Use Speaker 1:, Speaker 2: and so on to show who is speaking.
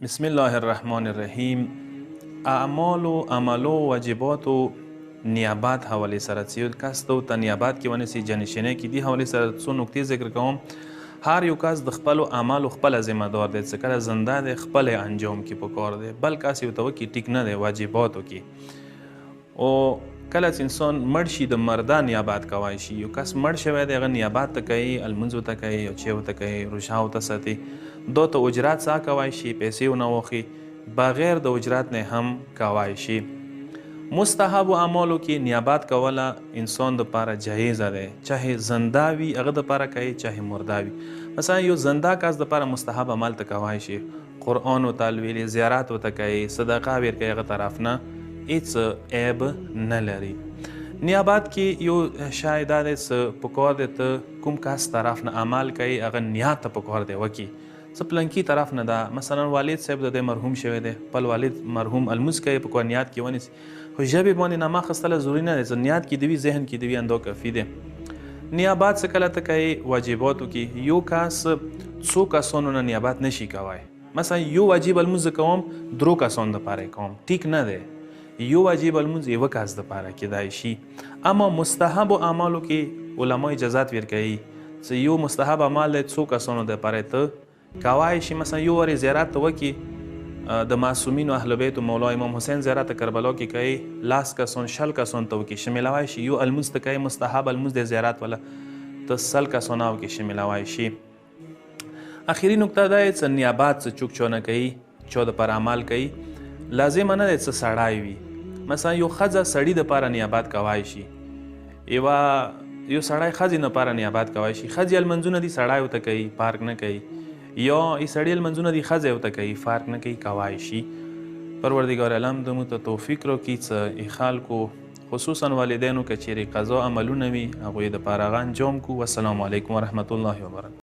Speaker 1: بسم الله الرحمن الرحیم. اعمال و عملو واجبات و نیابت حواله سره چې کس ته نیابت کې ونیسي جانشینۍ کې دي حواله سره څو نکتې ذکر کوم. هر یو کس د خپلو اعمالو خپله ذمه دار دی چې کله زنده دی خپل انجام کې پکار دی، بل کس یو ته وکړي ټیک نه دی واجباتو کې. او کله چې انسان مړ شي د مرده نیابت کوای شي. یو کس مړ شوی دی هغه نیابت ته کوي، المنځ ته کوي، چیو ته کوي، روژه ته ساتي، دو ته اجرت څه کوای شي، پیسې ونه واخلي، بغیر د اجرت نه هم کوای شي. مستحب اعمالو کې نیابت کوله انسان د پاره جایز ده، چاهه زنده وي هغه د پاره کوي، چاهه مرده وي. مثلا یو زنده کس د پاره مستحب عمل ته کوای شي، قرآن او تلویل، زیارت ته کوي، صدقه ور کوي، هغه طرف نه هیڅ عیب نه لري. نیابت کې یو شاید ده پکار ده ته کوم کس طرف نه عمل کوي هغه نیت ته پکار دی وکي څه پلنکی طرف نه ده. مثلا والد صاحب د مرحوم شوی دی، خپل والد مرحوم الموس کوي په نیت کې ونیسي، خو ژبې باندې نامه اخیستل ضروري نه دی، نیت کې دی ذهن کې دی اندو کافي دی. نیابت څه کله ته کوي واجباتو کې یو کس څو کسانو نه نیابت نشي کوای. مثلا یو واجب الموس کوم درو کسان د پاره کوم ټیک نه دی، یو واجب الموس یو کس د پاره کېدای شي. اما مستحب اعمالو کې علما اجازه ورکوي چې یو مستحب عمل څو کسانو د پاره ته کوای شي. مثلا یو ور زیارت ته وکي د معصومین او اهل بیت مولا امام حسین زیارت کربلا کې کوي، لاس کسان شل کسان ته وکي شاملوای شي. یو الموس ته کوي مستحب الموس د زیارت ولا ته سل کسان او کې شاملوای شي. اخیری نکته دا چې نیابت څه چوک چونه کوي چا د پر عمل کوي لازم نه دی چې سړی وي. مثلا یو خځه سړی د پاره نیابت کوای شي، یو سړی خځې نه پاره نیابت کوای شي. خځې المنځونه دي سړی وته کوي پارک نه کوي، یا ای سړی المنځونه دي خځې وته کوي فرق نه کوي کوای شي. پروردګار عالم د مو ته توفیق راکړي چې خلکو خصوصا والدینو که چیرې قضا عملونه وي هغوی د پاره انجام کو. والسلام علیکم ورحمت الله وبرکاته.